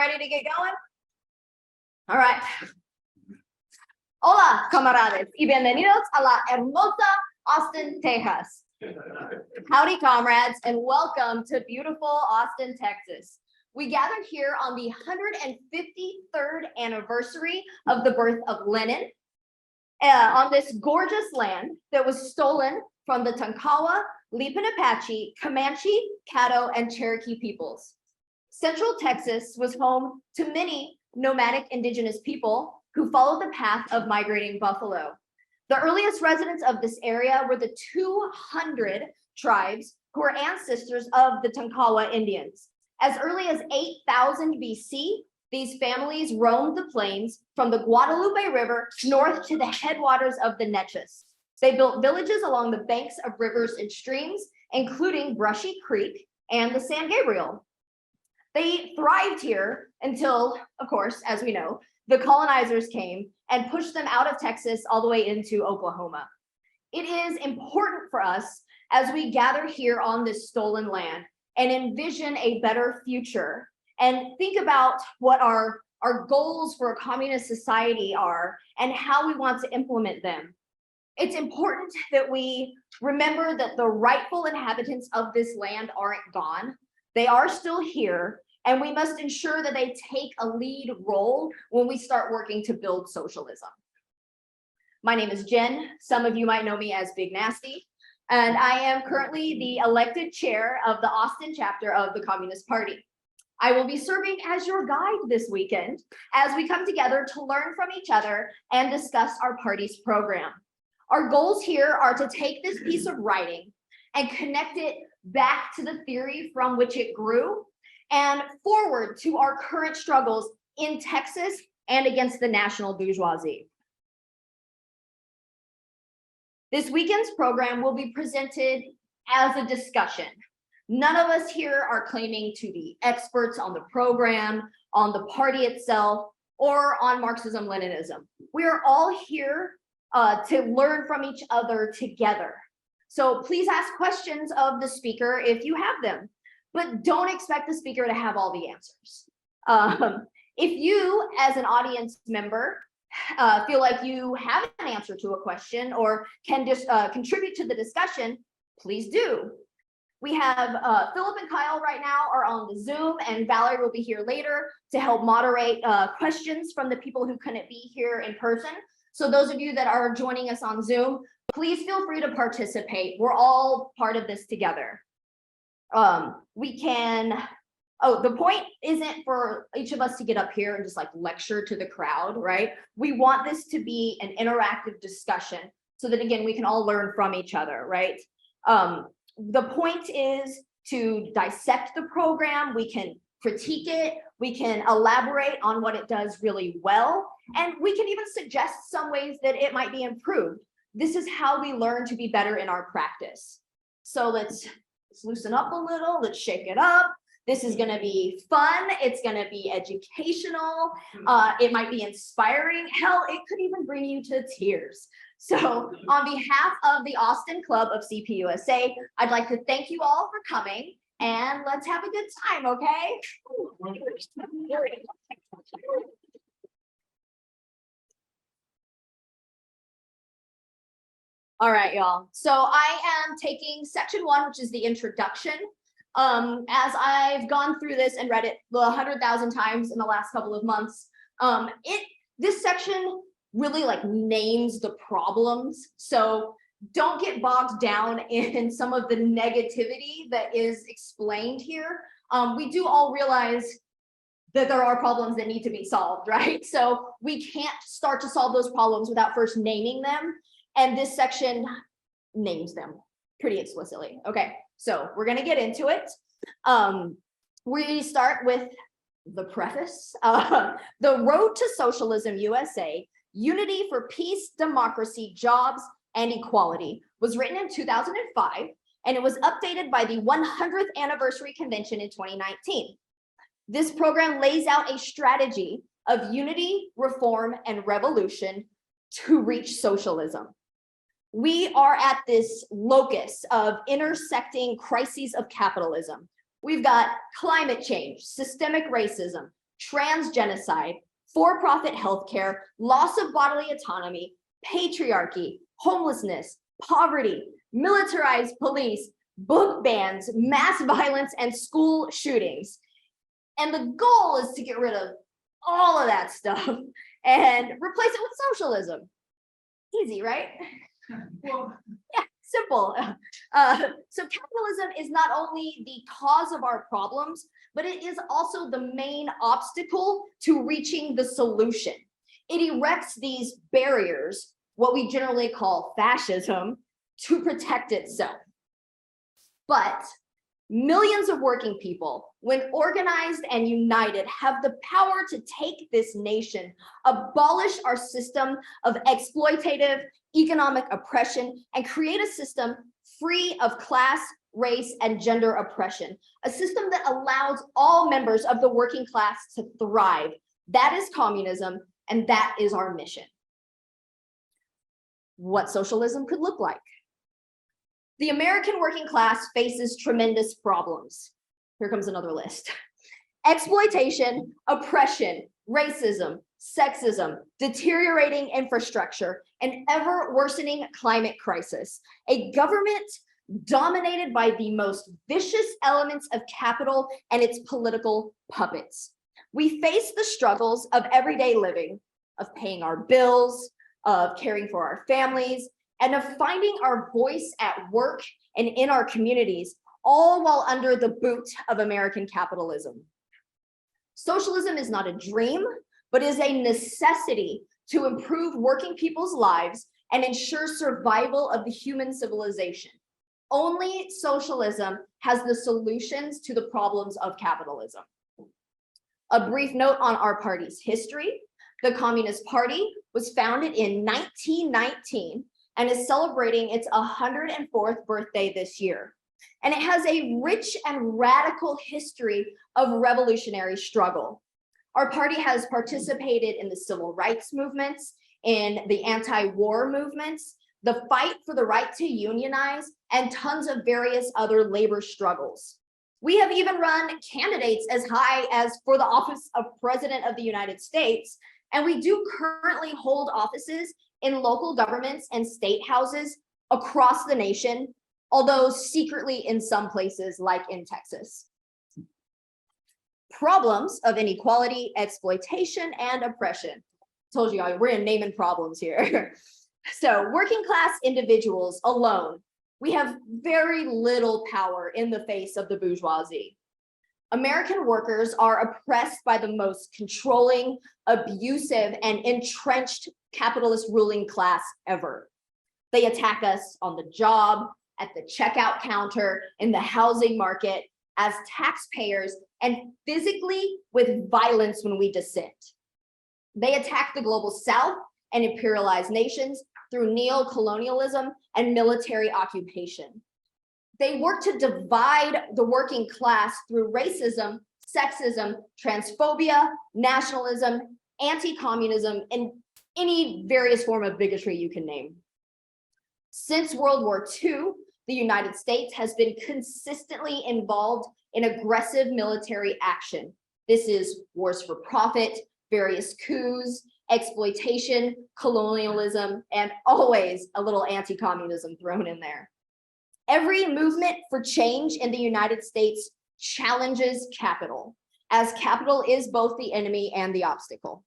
ready to get going? All right. Hola, camaradas, y bienvenidos a la hermosa Austin, Texas. Howdy, comrades, and welcome to beautiful Austin, Texas. We gathered here on the 153rd anniversary of the birth of Lenin on this gorgeous land that was stolen from the Tonkawa, Lipan Apache, Comanche, Caddo, and Cherokee peoples. Central Texas was home to many nomadic indigenous people who followed the path of migrating buffalo. The earliest residents of this area were the 200 tribes who were ancestors of the Tonkawa Indians. As early as 8000 BC, these families roamed the plains from the Guadalupe River north to the headwaters of the Neches. They built villages along the banks of rivers and streams, including Brushy Creek and the San Gabriel. They thrived here until, of course, as we know, the colonizers came and pushed them out of Texas all the way into Oklahoma. It is important for us as we gather here on this stolen land and envision a better future and think about what our goals for a communist society are and how we want to implement them. It's important that we remember that the rightful inhabitants of this land aren't gone. They are still here, and we must ensure that they take a lead role when we start working to build socialism. My name is Jen. Some of you might know me as Big Nasty, and I am currently the elected chair of the Austin chapter of the Communist Party. I will be serving as your guide this weekend as we come together to learn from each other and discuss our party's program. Our goals here are to take this piece of writing and connect it back to the theory from which it grew and forward to our current struggles in Texas and against the national bourgeoisie. This weekend's program will be presented as a discussion. None of us here are claiming to be experts on the program, on the party itself, or on Marxism-Leninism. We are all here to learn from each other together. So please ask questions of the speaker if you have them, but don't expect the speaker to have all the answers. If you, as an audience member, feel like you have an answer to a question or can just contribute to the discussion, please do. We have Philip and Kyle right now are on the Zoom, and Valerie will be here later to help moderate questions from the people who couldn't be here in person. So those of you that are joining us on Zoom, please feel free to participate. We're all part of this together. The point isn't for each of us to get up here and just like lecture to the crowd, right? We want this to be an interactive discussion so that, again, we can all learn from each other, right? The point is to dissect the program. We can critique it. We can elaborate on what it does really well. And we can even suggest some ways that it might be improved. This is how we learn to be better in our practice. So let's loosen up a little. Let's shake it up. This is going to be fun. It's going to be educational. It might be inspiring. Hell, it could even bring you to tears. So on behalf of the Austin Club of CPUSA, I'd like to thank you all for coming, and let's have a good time, okay? All right, y'all. So I am taking section 1, which is the introduction. As I've gone through this and read it 100,000 times in the last couple of months, this section really like names the problems. So don't get bogged down in some of the negativity that is explained here. We do all realize that there are problems that need to be solved, right? So we can't start to solve those problems without first naming them. And this section names them pretty explicitly. Okay, so we're gonna get into it. We start with the preface. The Road to Socialism USA, Unity for Peace, Democracy, Jobs, and Equality was written in 2005, and it was updated by the 100th anniversary convention in 2019. This program lays out a strategy of unity, reform, and revolution to reach socialism. We are at this locus of intersecting crises of capitalism. We've got climate change, systemic racism, transgenocide, for-profit healthcare, loss of bodily autonomy, patriarchy, homelessness, poverty, militarized police, book bans, mass violence, and school shootings. And the goal is to get rid of all of that stuff and replace it with socialism. Easy, right? Well, Yeah, simple. So capitalism is not only the cause of our problems, but it is also the main obstacle to reaching the solution. It erects these barriers, what we generally call fascism, to protect itself. But millions of working people, when organized and united, have the power to take this nation, abolish our system of exploitative economic oppression, and create a system free of class, race, and gender oppression, a system that allows all members of the working class to thrive. That is communism, and that is our mission. What socialism could look like. The American working class faces tremendous problems. Here comes another list. Exploitation, oppression, racism, sexism, deteriorating infrastructure, an ever worsening climate crisis, a government dominated by the most vicious elements of capital and its political puppets. We face the struggles of everyday living, of paying our bills, of caring for our families, and of finding our voice at work and in our communities, all while under the boot of American capitalism. Socialism is not a dream, but is a necessity to improve working people's lives and ensure survival of the human civilization. Only socialism has the solutions to the problems of capitalism. A brief note on our party's history. The Communist Party was founded in 1919 and is celebrating its 104th birthday this year. And it has a rich and radical history of revolutionary struggle. Our party has participated in the civil rights movements, in the anti-war movements, the fight for the right to unionize, and tons of various other labor struggles. We have even run candidates as high as for the office of President of the United States, and we do currently hold offices in local governments and state houses across the nation, although secretly in some places like in Texas. Problems of inequality, exploitation, and oppression. Told you we're in naming problems here. So working class individuals alone, we have very little power in the face of the bourgeoisie. American workers are oppressed by the most controlling, abusive, and entrenched capitalist ruling class ever. They attack us on the job, at the checkout counter, in the housing market, as taxpayers, and physically with violence when we dissent. They attack the global South and imperialized nations through neo-colonialism and military occupation. They work to divide the working class through racism, sexism, transphobia, nationalism, anti-communism, and any various form of bigotry you can name. Since World War II, the United States has been consistently involved in aggressive military action. This is wars for profit, various coups, exploitation, colonialism, and always a little anti-communism thrown in there. Every movement for change in the United States challenges capital, as capital is both the enemy and the obstacle.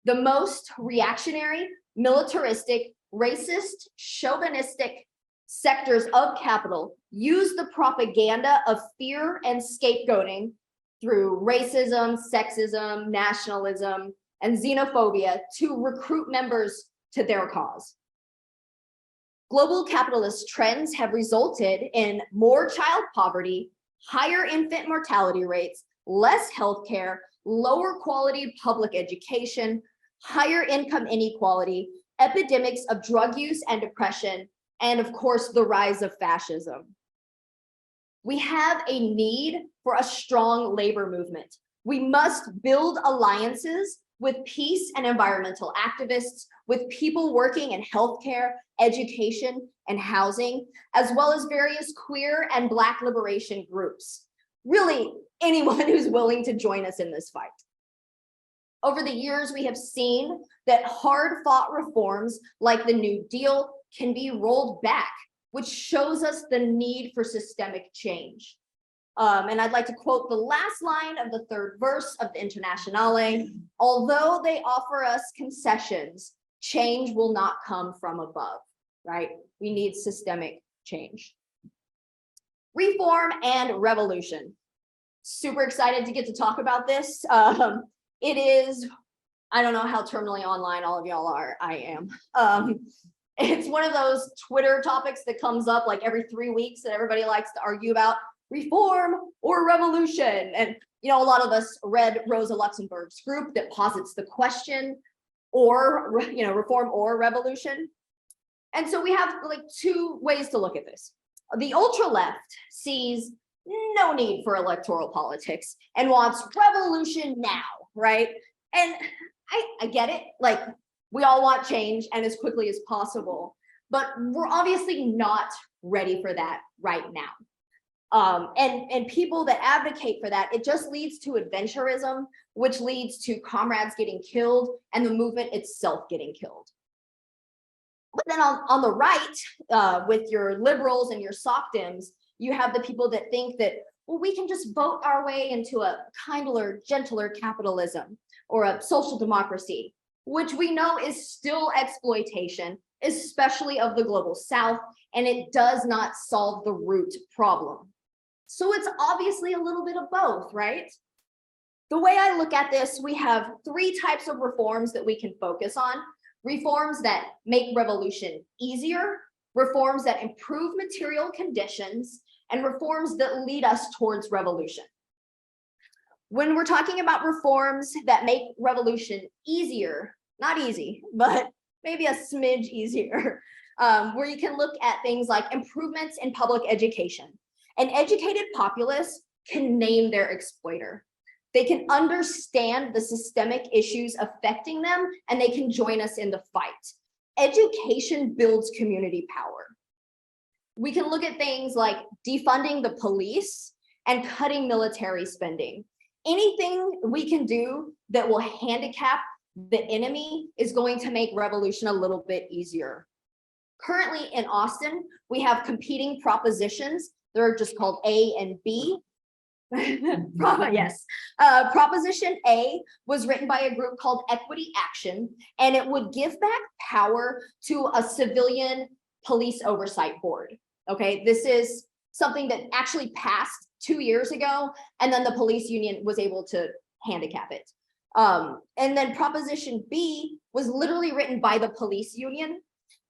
The most reactionary, militaristic, racist, chauvinistic sectors of capital use the propaganda of fear and scapegoating through racism, sexism, nationalism, and xenophobia to recruit members to their cause. Global capitalist trends have resulted in more child poverty, higher infant mortality rates, less healthcare, lower quality public education, higher income inequality, epidemics of drug use and depression, and of course, the rise of fascism. We have a need for a strong labor movement. We must build alliances with peace and environmental activists, with people working in healthcare, education, and housing, as well as various queer and Black liberation groups. really anyone who's willing to join us in this fight. Over the years, we have seen that hard-fought reforms like the New Deal can be rolled back, which shows us the need for systemic change. And I'd like to quote the last line of the third verse of the Internationale. Although they offer us concessions, change will not come from above, right? We need systemic change. Reform and revolution. Super excited to get to talk about this. It is, I don't know how terminally online all of y'all are. I am. It's one of those Twitter topics that comes up like every 3 weeks that everybody likes to argue about. Reform or revolution. And, you know, a lot of us read Rosa Luxemburg's group that posits the question, or, you know, reform or revolution. And so we have like two ways to look at this. The ultra left sees no need for electoral politics and wants revolution now, right? And I get it. Like, we all want change and as quickly as possible, but we're obviously not ready for that right now. And people that advocate for that, it just leads to adventurism, which leads to comrades getting killed and the movement itself getting killed. But then on the right, with your liberals and your SOCDEMs, you have the people that think that, well, we can just vote our way into a kinder, gentler capitalism or a social democracy, which we know is still exploitation, especially of the global South, and it does not solve the root problem. So it's obviously a little bit of both, right? The way I look at this, we have three types of reforms that we can focus on. Reforms that make revolution easier, reforms that improve material conditions, and reforms that lead us towards revolution. When we're talking about reforms that make revolution easier, not easy, but maybe a smidge easier, where you can look at things like improvements in public education. An educated populace can name their exploiter. They can understand the systemic issues affecting them, and they can join us in the fight. Education builds community power. We can look at things like defunding the police and cutting military spending. Anything we can do that will handicap the enemy is going to make revolution a little bit easier. Currently in Austin, we have competing propositions. They're just called A and B. Yes. Proposition A was written by a group called Equity Action, and it would give back power to a civilian police oversight board. Okay, this is something that actually passed 2 years ago, and then the police union was able to handicap it. And then Proposition B was literally written by the police union.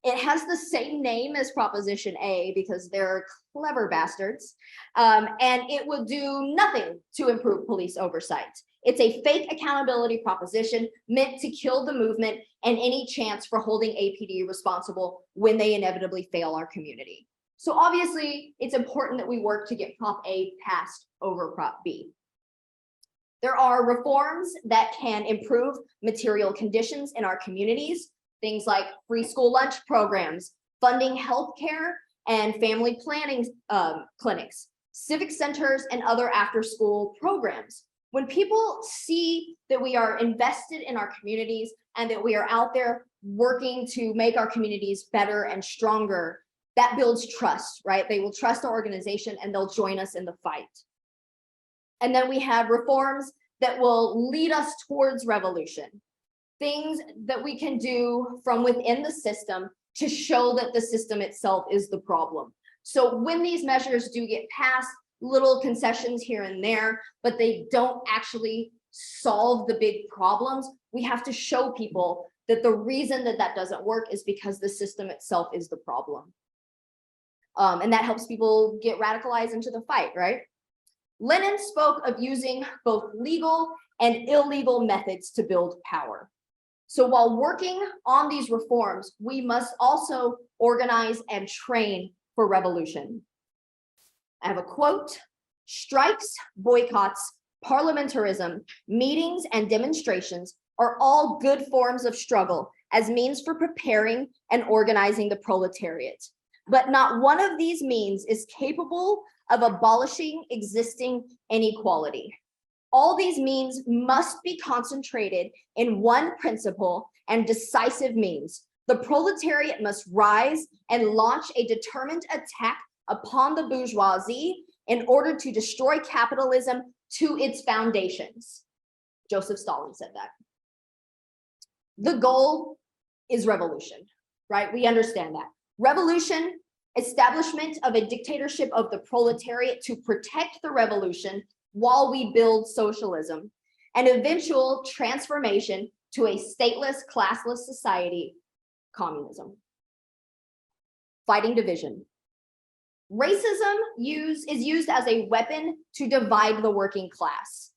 It has the same name as Proposition A because they're clever bastards, and it would do nothing to improve police oversight. It's a fake accountability proposition meant to kill the movement and any chance for holding APD responsible when they inevitably fail our community. So obviously, it's important that we work to get Prop A passed over Prop B. There are reforms that can improve material conditions in our communities. Things like free school lunch programs, funding healthcare and family planning clinics, civic centers, and other after-school programs. When people see that we are invested in our communities and that we are out there working to make our communities better and stronger, that builds trust, right? They will trust our organization and they'll join us in the fight. And then we have reforms that will lead us towards revolution. Things that we can do from within the system to show that the system itself is the problem. So when these measures do get passed, little concessions here and there, but they don't actually solve the big problems, we have to show people that the reason that that doesn't work is because the system itself is the problem. And that helps people get radicalized into the fight, right? Lenin spoke of using both legal and illegal methods to build power. So while working on these reforms, we must also organize and train for revolution. I have a quote: strikes, boycotts, parliamentarism, meetings, and demonstrations are all good forms of struggle as means for preparing and organizing the proletariat. But not one of these means is capable of abolishing existing inequality. All these means must be concentrated in one principle and decisive means. The proletariat must rise and launch a determined attack upon the bourgeoisie in order to destroy capitalism to its foundations. Joseph Stalin said that. The goal is revolution, right? We understand that. Revolution, establishment of a dictatorship of the proletariat to protect the revolution while we build socialism, and eventual transformation to a stateless, classless society, communism. Fighting division. Racism is used as a weapon to divide the working class.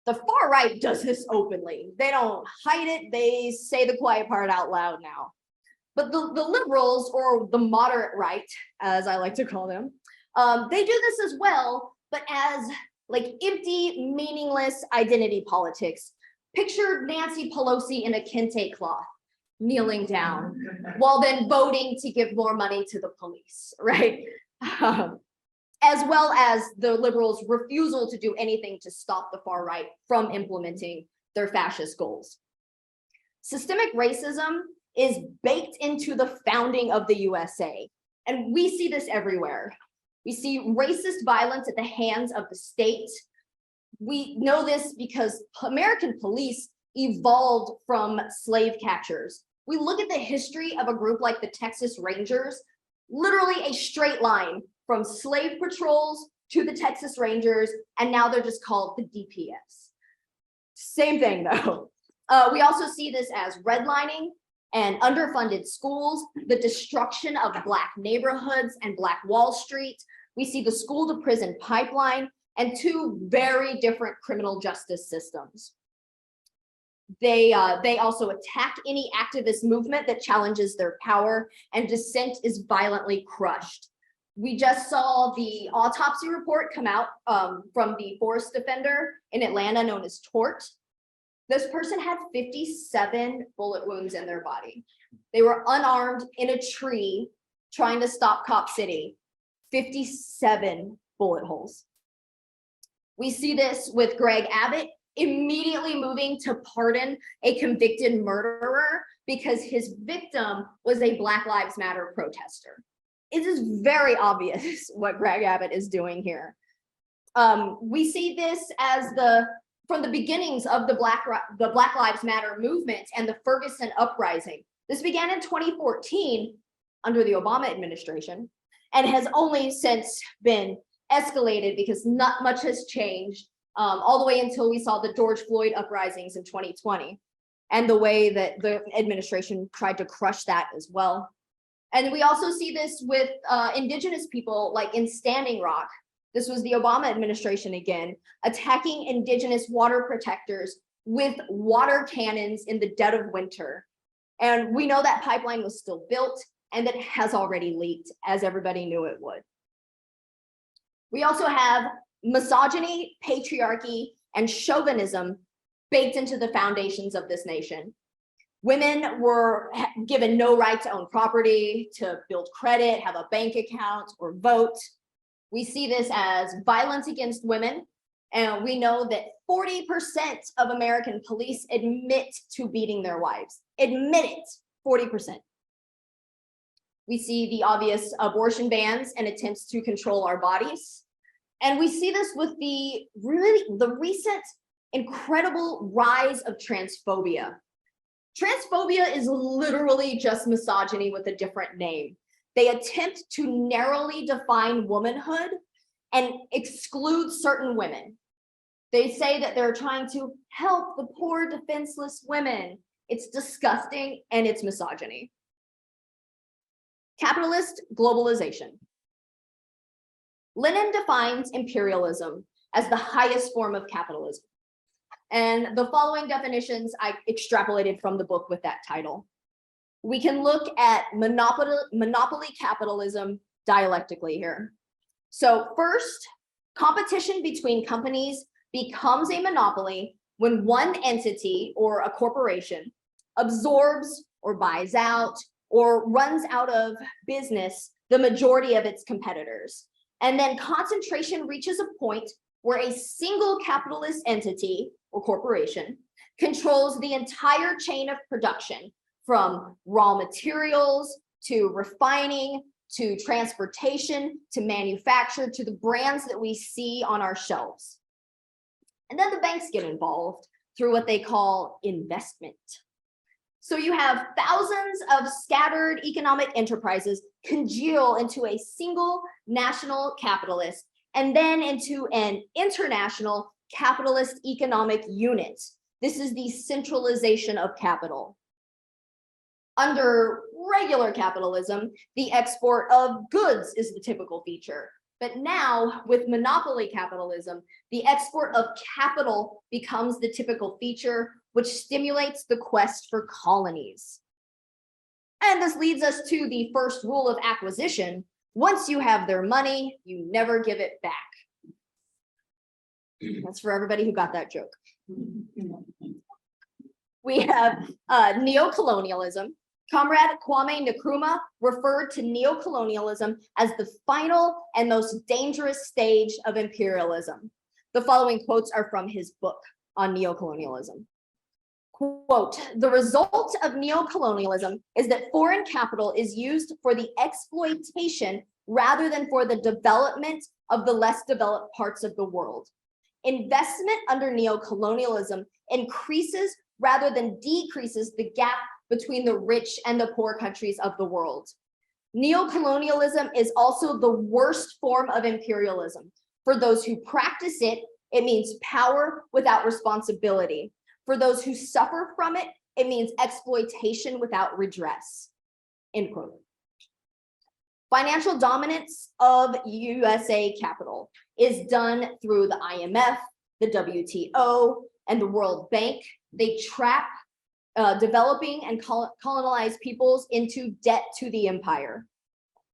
The far right does this openly. They don't hide it. They say the quiet part out loud now. But the liberals, or the moderate right, as I like to call them, they do this as well, but as like empty, meaningless identity politics. Picture Nancy Pelosi in a kente cloth, kneeling down, while then voting to give more money to the police, right? As well as the liberals' refusal to do anything to stop the far right from implementing their fascist goals. Systemic racism is baked into the founding of the USA, and we see this everywhere. We see racist violence at the hands of the state. We know this because American police evolved from slave catchers. We look at the history of a group like the Texas Rangers, literally a straight line from slave patrols to the Texas Rangers, and now they're just called the DPS. Same thing though. We also see this as redlining and underfunded schools, the destruction of Black neighborhoods and Black Wall Street. We see the school to prison pipeline and two very different criminal justice systems. They also attack any activist movement that challenges their power, and dissent is violently crushed. We just saw the autopsy report come out from the forest defender in Atlanta known as Tort. This person had 57 bullet wounds in their body. They were unarmed in a tree trying to stop Cop City. 57 bullet holes. We see this with Greg Abbott immediately moving to pardon a convicted murderer because his victim was a Black Lives Matter protester. It is very obvious what Greg Abbott is doing here. We see this as from the beginnings of the Black Lives Matter movement and the Ferguson uprising. This began in 2014 under the Obama administration and has only since been escalated because not much has changed all the way until we saw the George Floyd uprisings in 2020 and the way that the administration tried to crush that as well. And we also see this with indigenous people like in Standing Rock. This was the Obama administration again, attacking indigenous water protectors with water cannons in the dead of winter. And we know that pipeline was still built and that it has already leaked, as everybody knew it would. We also have misogyny, patriarchy, and chauvinism baked into the foundations of this nation. Women were given no right to own property, to build credit, have a bank account, or vote. We see this as violence against women, and we know that 40% of American police admit to beating their wives. Admit it, 40%. We see the obvious abortion bans and attempts to control our bodies. And we see this with the recent incredible rise of transphobia. Transphobia is literally just misogyny with a different name. They attempt to narrowly define womanhood and exclude certain women. They say that they're trying to help the poor, defenseless women. It's disgusting and it's misogyny. Capitalist globalization. Lenin defines imperialism as the highest form of capitalism. And the following definitions I extrapolated from the book with that title. We can look at monopoly capitalism dialectically here. So first, competition between companies becomes a monopoly when one entity or a corporation absorbs or buys out or runs out of business the majority of its competitors. And then concentration reaches a point where a single capitalist entity or corporation controls the entire chain of production, from raw materials to refining to transportation to manufacture to the brands that we see on our shelves. And then the banks get involved through what they call investment. So you have thousands of scattered economic enterprises congeal into a single national capitalist and then into an international capitalist economic unit. This is the centralization of capital. Under regular capitalism, the export of goods is the typical feature. But now, with monopoly capitalism, the export of capital becomes the typical feature, which stimulates the quest for colonies. And this leads us to the first rule of acquisition. Once you have their money, you never give it back. That's for everybody who got that joke. We have neocolonialism. Comrade Kwame Nkrumah referred to neocolonialism as the final and most dangerous stage of imperialism. The following quotes are from his book on neocolonialism. Quote, "The result of neocolonialism is that foreign capital is used for the exploitation rather than for the development of the less developed parts of the world. Investment under neocolonialism increases rather than decreases the gap between the rich and the poor countries of the world. Neocolonialism is also the worst form of imperialism. For those who practice it, it means power without responsibility. For those who suffer from it, it means exploitation without redress." End quote. Financial dominance of USA capital is done through the IMF, the WTO, and the World Bank. They trap developing and colonized peoples into debt to the empire.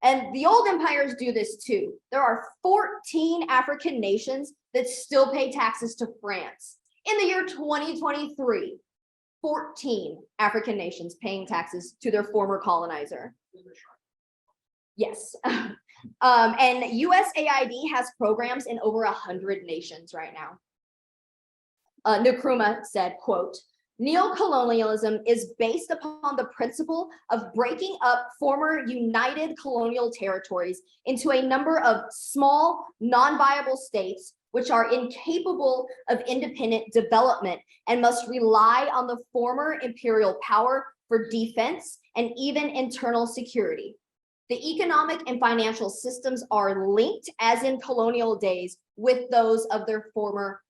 And the old empires do this too. There are 14 African nations that still pay taxes to France. In the year 2023, 14 African nations paying taxes to their former colonizer. Yes. And USAID has programs in over 100 nations right now. Nkrumah said, quote, "Neocolonialism is based upon the principle of breaking up former united colonial territories into a number of small, non-viable states which are incapable of independent development and must rely on the former imperial power for defense and even internal security. The economic and financial systems are linked, as in colonial days, with those of their former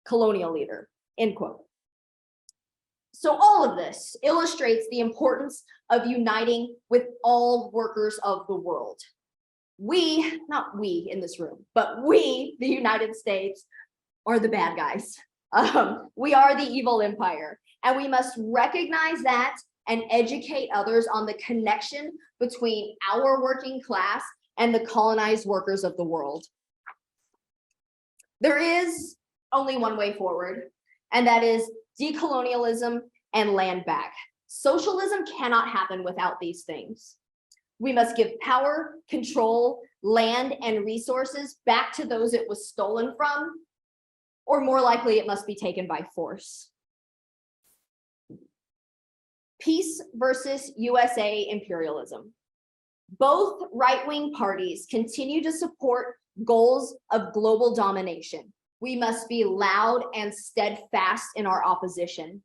colonial leader," end quote. So all of this illustrates the importance of uniting with all workers of the world. We, not we in this room, but we, the United States, are the bad guys. We are the evil empire, and we must recognize that and educate others on the connection between our working class and the colonized workers of the world. There is only one way forward, and that is decolonialism and land back. Socialism cannot happen without these things. We must give power, control, land, and resources back to those it was stolen from, or more likely it must be taken by force. Peace versus USA imperialism. Both right-wing parties continue to support goals of global domination. We must be loud and steadfast in our opposition.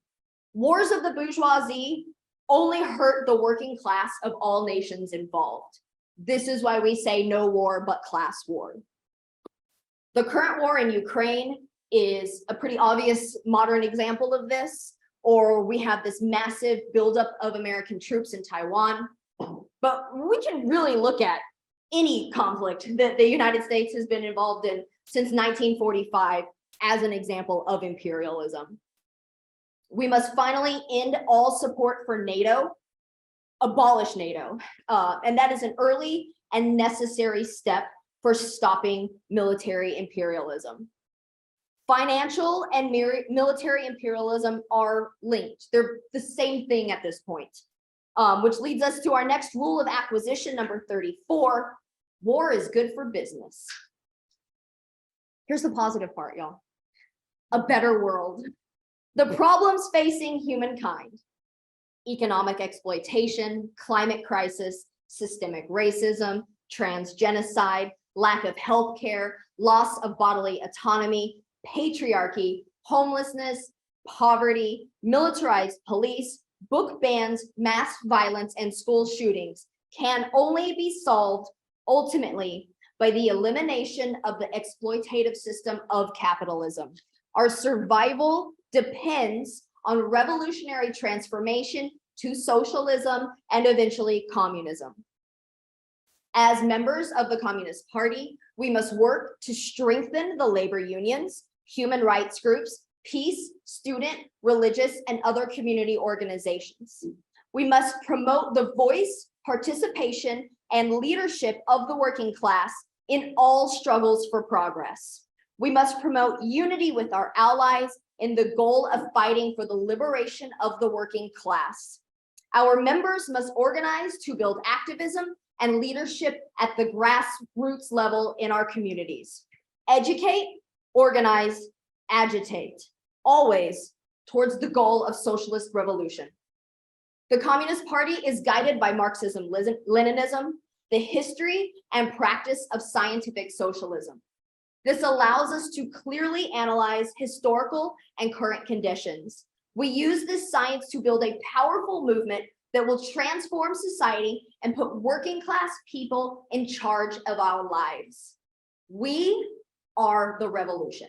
Wars of the bourgeoisie only hurt the working class of all nations involved. This is why we say no war but class war. The current war in Ukraine is a pretty obvious modern example of this, or we have this massive buildup of American troops in Taiwan. But we can really look at any conflict that the United States has been involved in since 1945 as an example of imperialism. We must finally end all support for NATO, abolish NATO, and that is an early and necessary step for stopping military imperialism. Financial and military imperialism are linked. They're the same thing at this point, which leads us to our next rule of acquisition, number 34. War is good for business. Here's the positive part, y'all. A better world. The problems facing humankind: economic exploitation, climate crisis, systemic racism, transgenocide, lack of health care, loss of bodily autonomy, patriarchy, homelessness, poverty, militarized police, book bans, mass violence, and school shootings can only be solved ultimately by the elimination of the exploitative system of capitalism. Our survival depends on revolutionary transformation to socialism and eventually communism. As members of the Communist Party, we must work to strengthen the labor unions, human rights groups, peace, student, religious, and other community organizations. We must promote the voice, participation, and leadership of the working class in all struggles for progress. We must promote unity with our allies in the goal of fighting for the liberation of the working class. Our members must organize to build activism and leadership at the grassroots level in our communities. Educate, organize, agitate, always towards the goal of socialist revolution. The Communist Party is guided by Marxism-Leninism, the history and practice of scientific socialism. This allows us to clearly analyze historical and current conditions. We use this science to build a powerful movement that will transform society and put working class people in charge of our lives. We are the revolution.